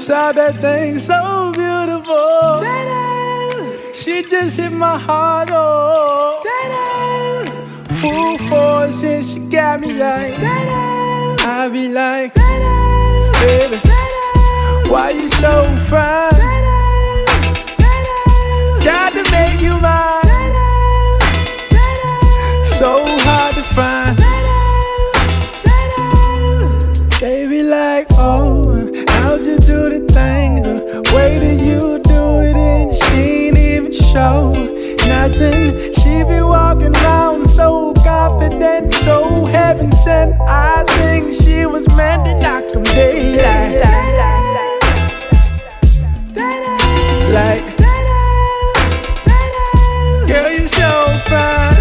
saw that thing so beautiful. She just hit my heart, oh. Full force and she got me like, I be like, baby, why you so fine? Got to make you mine. So hard to find. They be like, oh, how'd you do the thing? The way that you do it and she ain't even show nothing. She be walking around so confident, so heaven sent. I think she was meant to knock them daylight. Like, girl, you so fine.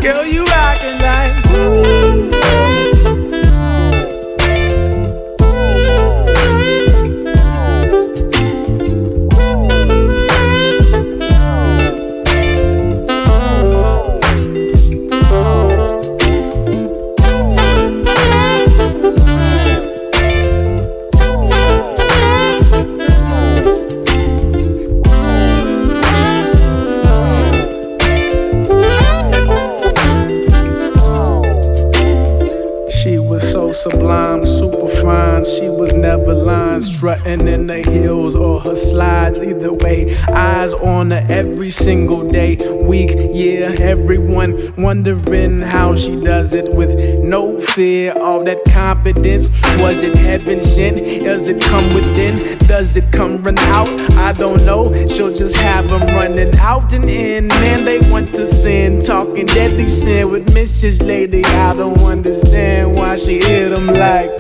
Girl, you rockin' like sublime, super fine. She was never lying, strutting in the heels or her slides. Either way, eyes on her every single day, week, year. Everyone wondering how she does it with no fear. All that confidence, was it heaven sent? Does it come within? Does it come run out? I don't know. She'll just have them running out and in. Man, they want to sin, talking deadly sin with Mrs. Lady. I don't understand why she hit them like